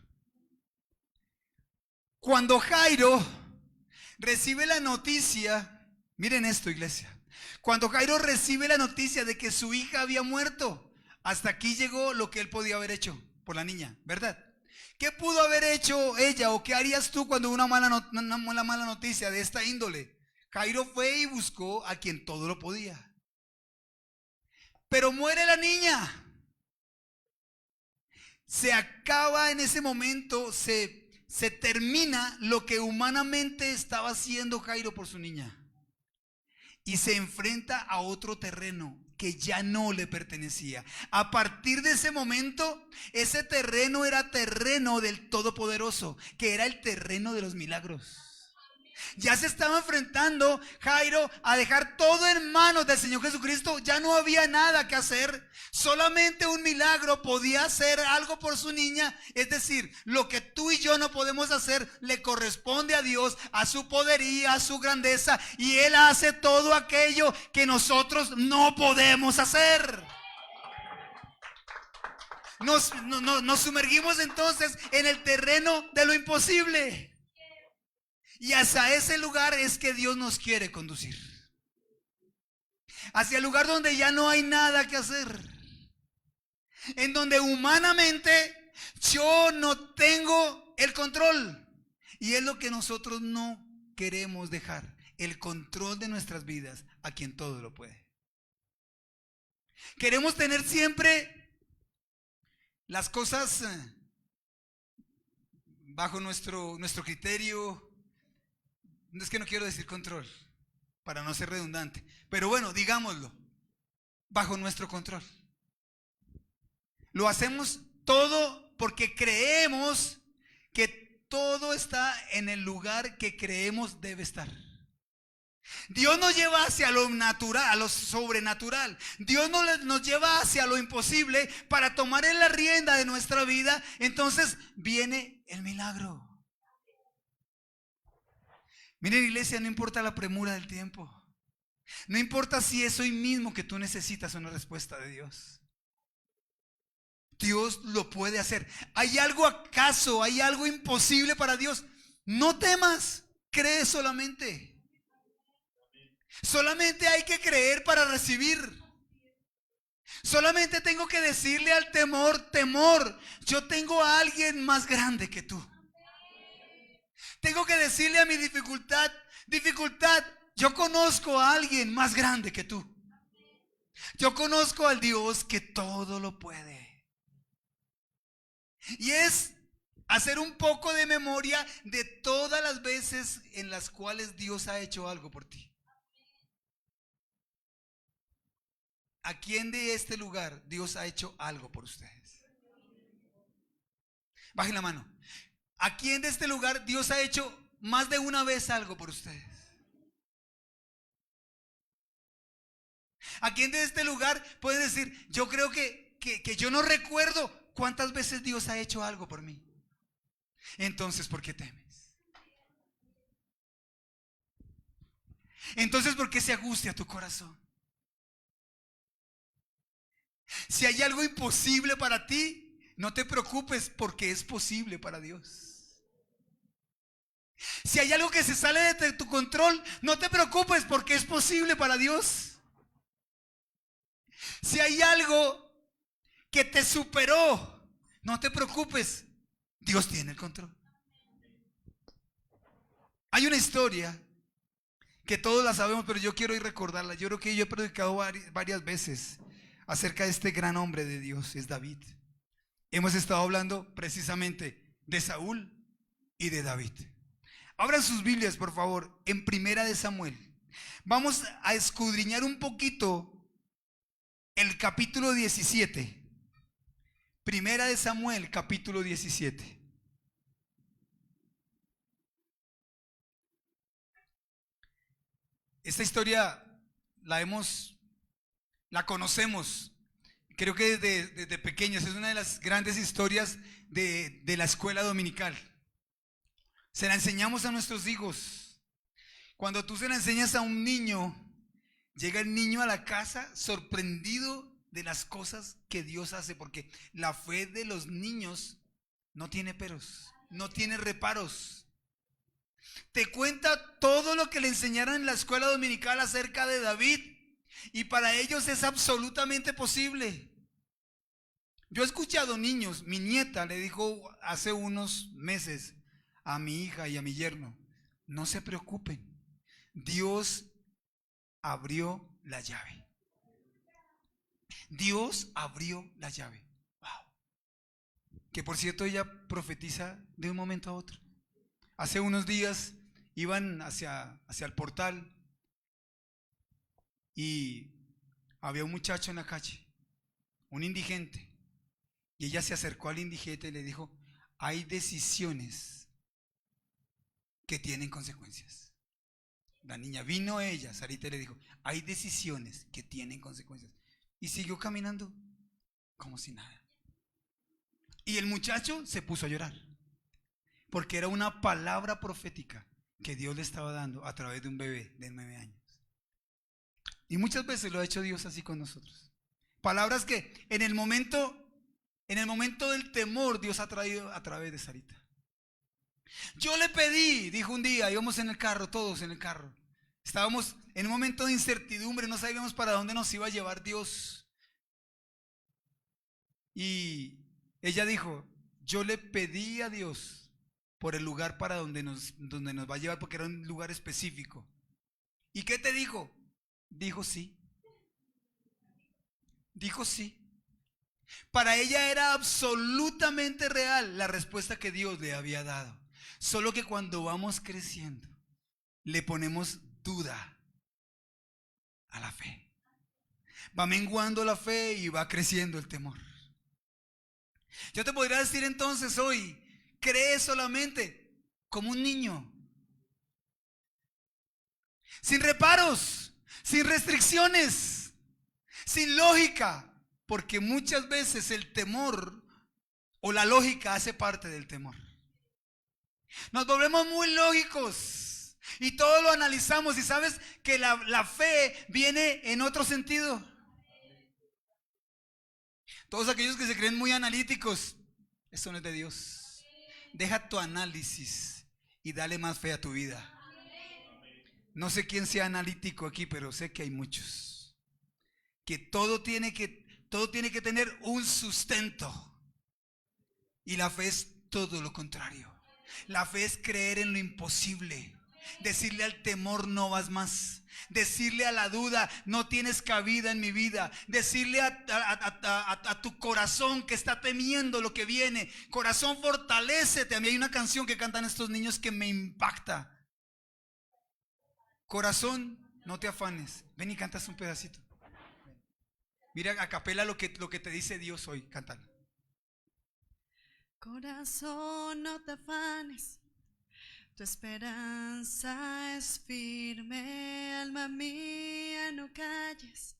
Cuando Jairo recibe la noticia, miren esto, iglesia. Cuando Jairo recibe la noticia de que su hija había muerto, hasta aquí llegó lo que él podía haber hecho por la niña, ¿verdad? ¿Qué pudo haber hecho ella o qué harías tú cuando una mala noticia de esta índole? Jairo fue y buscó a quien todo lo podía. Pero muere la niña. Se acaba en ese momento, se termina lo que humanamente estaba haciendo Jairo por su niña. Y se enfrenta a otro terreno que ya no le pertenecía. A partir de ese momento, ese terreno era terreno del Todopoderoso, que era el terreno de los milagros. Ya se estaba enfrentando Jairo a dejar todo en manos del Señor Jesucristo. Ya no había nada que hacer. Solamente un milagro podía hacer algo por su niña. Es decir, lo que tú y yo no podemos hacer le corresponde a Dios, a su podería, a su grandeza. Y Él hace todo aquello que nosotros no podemos hacer. Nos sumergimos entonces en el terreno de lo imposible. Y hacia ese lugar es que Dios nos quiere conducir. Hacia el lugar donde ya no hay nada que hacer. En donde humanamente yo no tengo el control. Y es lo que nosotros no queremos dejar. El control de nuestras vidas a quien todo lo puede. Queremos tener siempre las cosas bajo nuestro criterio. Es que no quiero decir control, para no ser redundante. Pero bueno, digámoslo, bajo nuestro control. Lo hacemos todo porque creemos que todo está en el lugar que creemos debe estar. Dios nos lleva hacia lo natural, a lo sobrenatural. Dios nos lleva hacia lo imposible para tomar en la rienda de nuestra vida. Entonces viene el milagro. Miren, iglesia, no importa la premura del tiempo. No importa si es hoy mismo que tú necesitas una respuesta de Dios. Dios lo puede hacer. ¿Hay algo acaso? ¿Hay algo imposible para Dios? No temas, cree solamente. Solamente hay que creer para recibir. Solamente tengo que decirle al temor: temor, yo tengo a alguien más grande que tú. Tengo que decirle a mi dificultad: dificultad, yo conozco a alguien más grande que tú. Yo conozco al Dios que todo lo puede. Y es hacer un poco de memoria de todas las veces en las cuales Dios ha hecho algo por ti. ¿A quién de este lugar Dios ha hecho algo por ustedes? Bajen la mano. ¿A quién de este lugar Dios ha hecho más de una vez algo por ustedes? ¿A quién de este lugar puede decir: yo creo que yo no recuerdo cuántas veces Dios ha hecho algo por mí? Entonces, ¿por qué temes? Entonces, ¿por qué se angustia tu corazón? Si hay algo imposible para ti, no te preocupes, porque es posible para Dios. Si hay algo que se sale de tu control, no te preocupes, porque es posible para Dios. Si hay algo que te superó, no te preocupes, Dios tiene el control. Hay una historia que todos la sabemos, pero yo quiero ir recordarla. Yo creo que yo he predicado varias veces acerca de este gran hombre de Dios, es David. Hemos estado hablando precisamente de Saúl y de David. Abran sus Biblias, por favor, en Primera de Samuel. Vamos a escudriñar un poquito el capítulo 17. Primera de Samuel, capítulo 17. Esta historia la conocemos, creo que desde pequeños. Es una de las grandes historias de la escuela dominical. Se la enseñamos a nuestros hijos. Cuando tú se la enseñas a un niño, llega el niño a la casa sorprendido de las cosas que Dios hace, porque la fe de los niños no tiene peros, no tiene reparos. Te cuenta todo lo que le enseñaron en la escuela dominical acerca de David, y para ellos es absolutamente posible. Yo he escuchado niños, mi nieta le dijo hace unos meses a mi hija y a mi yerno: no se preocupen, Dios abrió la llave. Dios abrió la llave. Wow. Que por cierto, ella profetiza de un momento a otro. Hace unos días iban hacia el portal y había un muchacho en la calle, un indigente, y ella se acercó al indigente y le dijo: hay decisiones que tienen consecuencias. La niña vino a ella, Sarita, y le dijo: hay decisiones que tienen consecuencias. Y siguió caminando como si nada. Y el muchacho se puso a llorar, porque era una palabra profética que Dios le estaba dando a través de un bebé de 9 años. Y muchas veces lo ha hecho Dios así con nosotros. Palabras que en el momento del temor Dios ha traído a través de Sarita. Yo le pedí, dijo un día, íbamos en el carro, todos en el carro. Estábamos en un momento de incertidumbre, no sabíamos para dónde nos iba a llevar Dios. Y ella dijo: yo le pedí a Dios por el lugar para donde nos va a llevar, porque era un lugar específico. ¿Y qué te dijo? Dijo sí. Dijo sí. Para ella era absolutamente real la respuesta que Dios le había dado. Solo que cuando vamos creciendo, le ponemos duda a la fe. Va menguando la fe y va creciendo el temor. Yo te podría decir entonces hoy: cree solamente como un niño. sin reparos, sin restricciones, sin lógica, porque muchas veces el temor o la lógica hace parte del temor. Nos volvemos muy lógicos y todo lo analizamos, y sabes que la fe viene en otro sentido. Todos aquellos que se creen muy analíticos, eso no es de Dios. Deja tu análisis y dale más fe a tu vida. No sé quién sea analítico aquí, pero sé que hay muchos. Que todo tiene que tener un sustento. Y la fe es todo lo contrario. La fe es creer en lo imposible. Decirle al temor, no vas más. Decirle a la duda, no tienes cabida en mi vida. Decirle a tu corazón que está temiendo lo que viene: corazón, fortalécete. A mí hay una canción que cantan estos niños que me impacta. Corazón, no te afanes. Ven y cantas un pedacito. Mira a capela lo que te dice Dios hoy. Cántalo. Corazón, no te afanes, tu esperanza es firme, alma mía, no calles.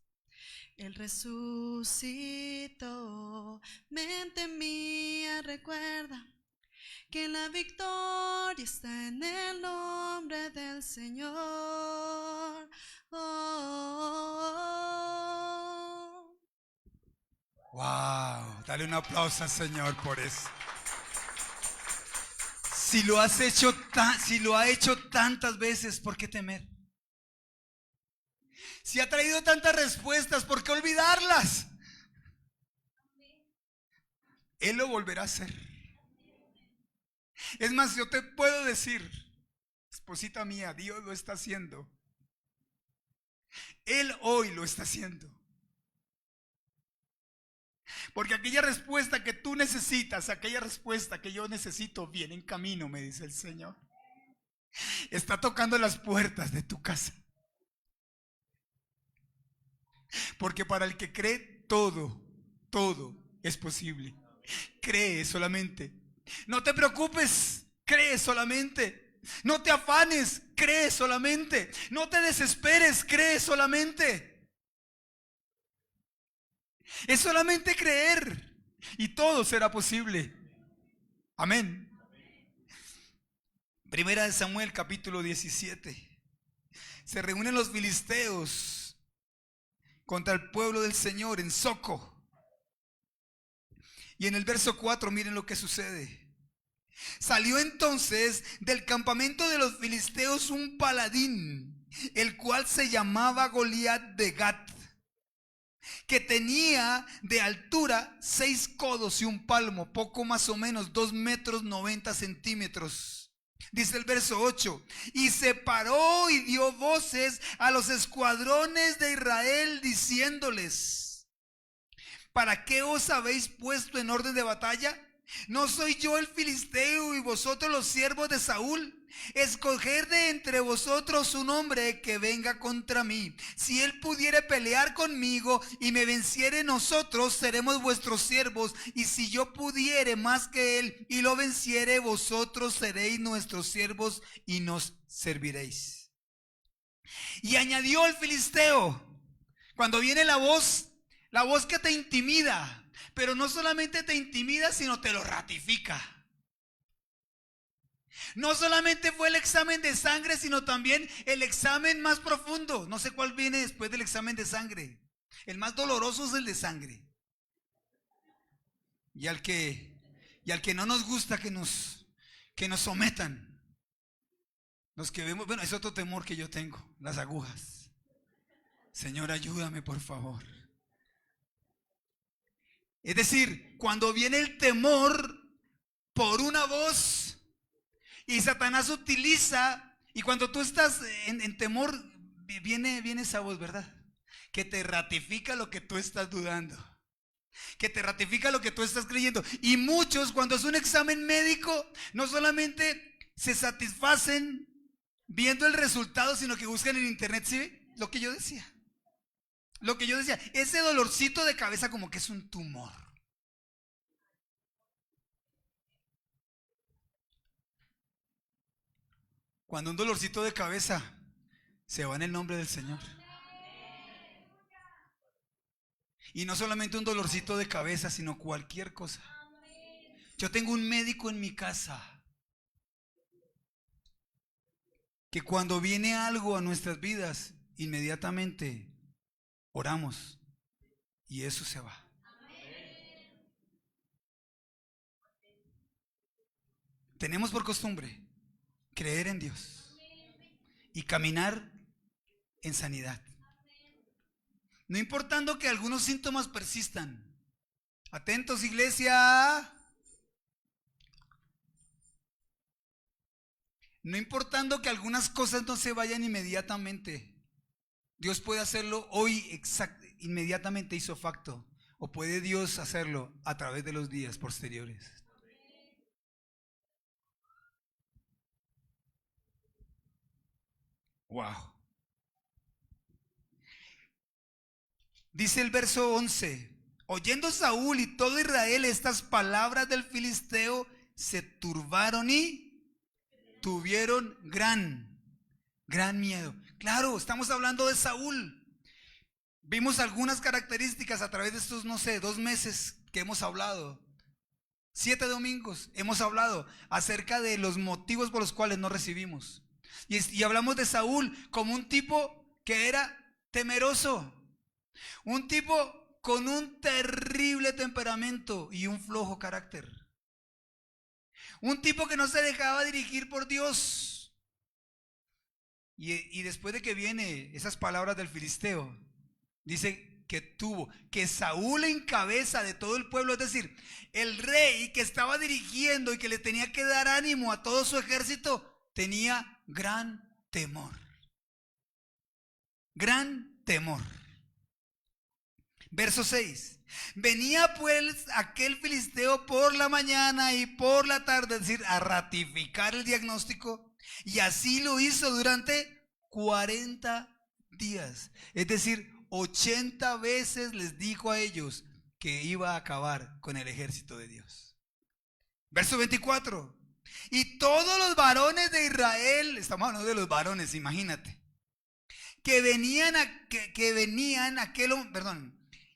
Él resucitó, mente mía, recuerda que la victoria está en el nombre del Señor. Oh. Wow, dale un aplauso al Señor por eso. Si lo ha hecho tantas veces, ¿por qué temer? Si ha traído tantas respuestas, ¿por qué olvidarlas? Él lo volverá a hacer. Es más, yo te puedo decir, esposita mía, Dios lo está haciendo. Él hoy lo está haciendo. Porque aquella respuesta que tú necesitas, aquella respuesta que yo necesito, viene en camino, me dice el Señor. Está tocando las puertas de tu casa. Porque para el que cree, todo es posible. Cree solamente. No te preocupes, cree solamente. No te afanes, cree solamente. No te desesperes, cree solamente. Es solamente creer y todo será posible. Amén. Primera de Samuel, capítulo 17. Se reúnen los filisteos contra el pueblo del Señor en Soco. Y en el verso 4 miren lo que sucede. Salió entonces del campamento de los filisteos un paladín, el cual se llamaba Goliat de Gat, que tenía de altura 6 codos y un palmo, poco más o menos 2 metros 90 centímetros. Dice el verso 8: y se paró y dio voces a los escuadrones de Israel, diciéndoles: ¿para qué os habéis puesto en orden de batalla? ¿No soy yo el filisteo y vosotros los siervos de Saúl? Escoged de entre vosotros un hombre que venga contra mí. Si él pudiere pelear conmigo y me venciere, nosotros seremos vuestros siervos. Y si yo pudiere más que él y lo venciere, vosotros seréis nuestros siervos y nos serviréis. Y añadió el filisteo, cuando viene la voz que te intimida, pero no solamente te intimida, sino te lo ratifica. No solamente fue el examen de sangre, sino también el examen más profundo. No sé cuál viene después del examen de sangre. El más doloroso es el de sangre. Y al que no nos gusta que nos sometan. Los que vemos, bueno, es otro temor que yo tengo, las agujas. Señor, ayúdame, por favor. Es decir, cuando viene el temor por una voz y Satanás utiliza, y cuando tú estás en temor, viene esa voz, ¿verdad? Que te ratifica lo que tú estás dudando, que te ratifica lo que tú estás creyendo. Y muchos, cuando es un examen médico, no solamente se satisfacen viendo el resultado, sino que buscan en internet, ¿sí? Lo que yo decía, ese dolorcito de cabeza como que es un tumor. Cuando un dolorcito de cabeza se va en el nombre del Señor. Y no solamente un dolorcito de cabeza, sino cualquier cosa. Yo tengo un médico en mi casa que cuando viene algo a nuestras vidas, inmediatamente oramos y eso se va. Tenemos por costumbre creer en Dios y caminar en sanidad. No importando que algunos síntomas persistan. Atentos, iglesia. No importando que algunas cosas no se vayan inmediatamente. Dios puede hacerlo hoy inmediatamente hizo facto. O puede Dios hacerlo a través de los días posteriores. Wow. Dice el verso 11. Oyendo Saúl y todo Israel estas palabras del filisteo, se turbaron y tuvieron gran miedo. Claro, estamos hablando de Saúl. Vimos algunas características a través de estos, 2 meses que hemos hablado. 7 domingos hemos hablado acerca de los motivos por los cuales no recibimos. Y hablamos de Saúl como un tipo que era temeroso. Un tipo con un terrible temperamento y un flojo carácter. Un tipo que no se dejaba dirigir por Dios. Y después de que viene esas palabras del filisteo, dice que Saúl en cabeza de todo el pueblo, es decir, el rey que estaba dirigiendo y que le tenía que dar ánimo a todo su ejército, tenía gran temor. Gran temor. Verso 6. Venía pues aquel filisteo por la mañana y por la tarde, es decir, a ratificar el diagnóstico, y así lo hizo durante 40 días. Es decir, 80 veces les dijo a ellos que iba a acabar con el ejército de Dios. Verso 24. Y todos los varones de Israel, estamos hablando de los varones, imagínate,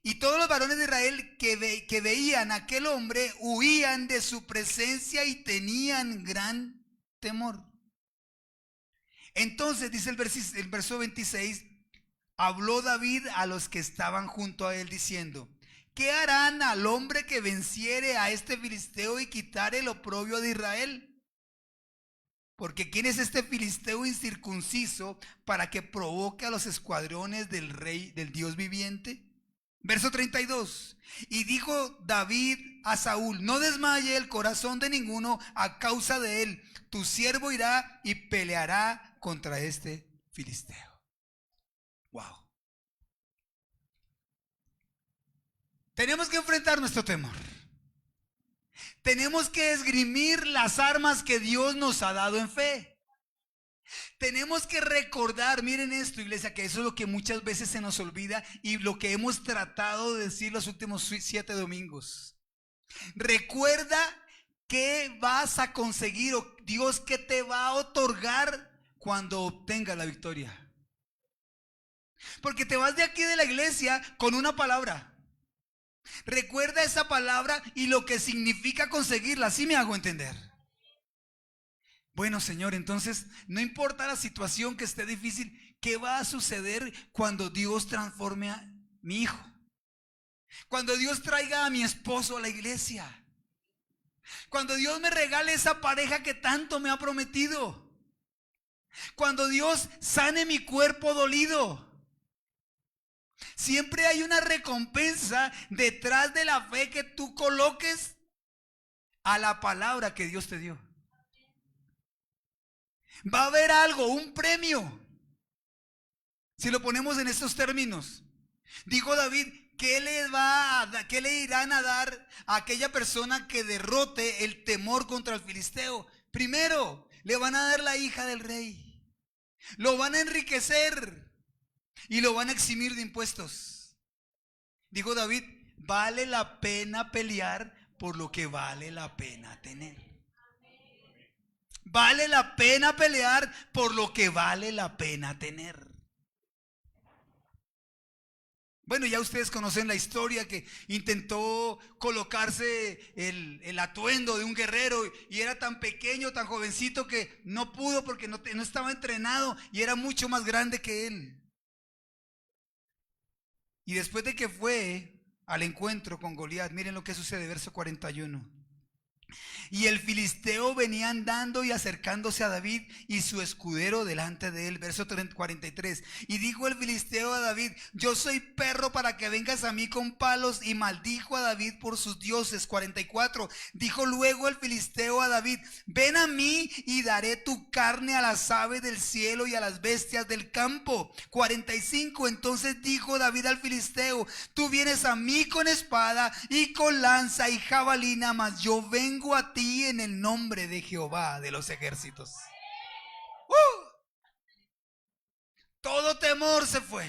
y todos los varones de Israel que veían a aquel hombre huían de su presencia y tenían gran temor. Entonces dice el verso 26, habló David a los que estaban junto a él diciendo, ¿qué harán al hombre que venciere a este filisteo y quitare el oprobio de Israel? Porque ¿quién es este filisteo incircunciso para que provoque a los escuadrones del rey, del Dios viviente? Verso 32. Y dijo David a Saúl, no desmaye el corazón de ninguno a causa de él. Tu siervo irá y peleará contra este filisteo. Wow. Tenemos que enfrentar nuestro temor. Tenemos que esgrimir las armas que Dios nos ha dado en fe. Tenemos que recordar, miren esto, iglesia, que eso es lo que muchas veces se nos olvida y lo que hemos tratado de decir los últimos 7 domingos. Recuerda qué vas a conseguir o Dios qué te va a otorgar cuando obtengas la victoria. Porque te vas de aquí de la iglesia con una palabra. Recuerda esa palabra y lo que significa conseguirla, así me hago entender. Bueno, Señor, entonces no importa la situación que esté difícil, ¿qué va a suceder cuando Dios transforme a mi hijo? Cuando Dios traiga a mi esposo a la iglesia. Cuando Dios me regale esa pareja que tanto me ha prometido. Cuando Dios sane mi cuerpo dolido. Siempre hay una recompensa detrás de la fe que tú coloques a la palabra que Dios te dio. Va a haber algo, un premio. Si lo ponemos en estos términos, dijo David, ¿qué le irán a dar a aquella persona que derrote el temor contra el filisteo? Primero, le van a dar la hija del rey. Lo van a enriquecer y lo van a eximir de impuestos. Dijo David, vale la pena pelear por lo que vale la pena tener. Vale la pena pelear por lo que vale la pena tener. Bueno, ya ustedes conocen la historia que intentó colocarse el atuendo de un guerrero y era tan pequeño, tan jovencito que no pudo porque no estaba entrenado y era mucho más grande que él. Y después de que fue al encuentro con Goliat, miren lo que sucede, verso 41. Y el filisteo venía andando y acercándose a David y su escudero delante de él. Verso 43. Y dijo el filisteo a David: yo soy perro para que vengas a mí con palos. Y maldijo a David por sus dioses. 44. Dijo luego el filisteo a David: ven a mí y daré tu carne a las aves del cielo y a las bestias del campo. 45. Entonces dijo David al filisteo: tú vienes a mí con espada y con lanza y jabalina, mas yo vengo a ti en el nombre de Jehová de los ejércitos. Todo temor se fue.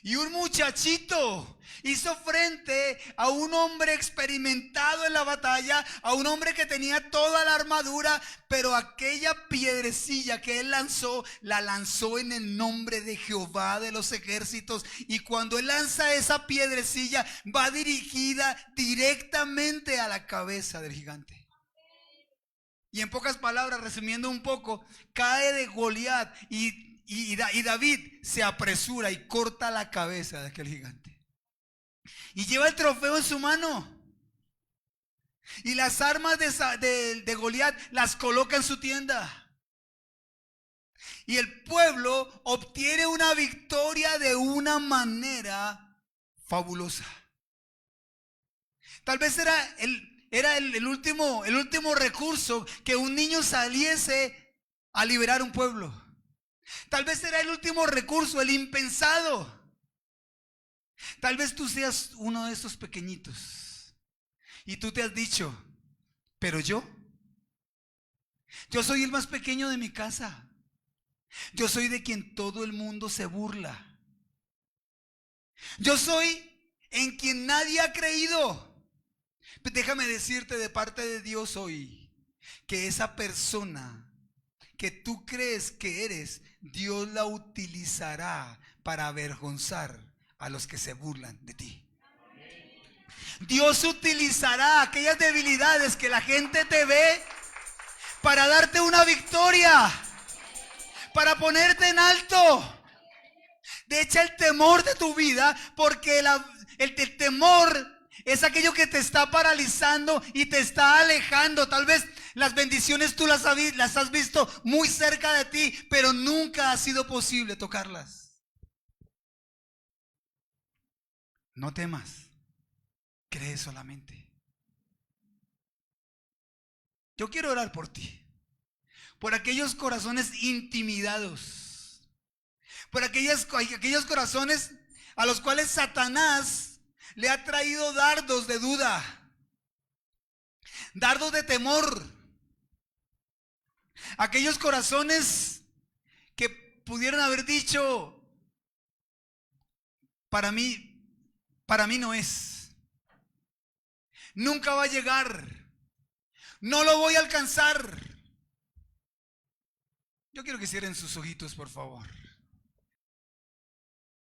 Y un muchachito hizo frente a un hombre experimentado en la batalla, a un hombre que tenía toda la armadura, pero aquella piedrecilla que él lanzó, la lanzó en el nombre de Jehová de los ejércitos. Y cuando él lanza esa piedrecilla, va dirigida directamente a la cabeza del gigante. Y en pocas palabras, resumiendo un poco, cae de Goliat y David se apresura y corta la cabeza de aquel gigante. Y lleva el trofeo en su mano. Y las armas de Goliat las coloca en su tienda. Y el pueblo obtiene una victoria de una manera fabulosa. Tal vez era el último recurso, que un niño saliese a liberar un pueblo. Tal vez era el último recurso, el impensado. Tal vez tú seas uno de esos pequeñitos y tú te has dicho: pero yo soy el más pequeño de mi casa. Yo soy de quien todo el mundo se burla. Yo soy en quien nadie ha creído. Déjame decirte de parte de Dios hoy que esa persona que tú crees que eres, Dios la utilizará para avergonzar a los que se burlan de ti. Dios utilizará aquellas debilidades que la gente te ve para darte una victoria, para ponerte en alto. De hecho, el temor de tu vida, porque el temor es aquello que te está paralizando y te está alejando. Tal vez las bendiciones tú las has visto muy cerca de ti, pero nunca ha sido posible tocarlas. No temas, cree solamente. Yo quiero orar por ti, por aquellos corazones intimidados, por aquellos corazones a los cuales Satanás le ha traído dardos de duda, dardos de temor. Aquellos corazones que pudieron haber dicho: para mí no es, nunca va a llegar, no lo voy a alcanzar. Yo quiero que cierren sus ojitos, por favor.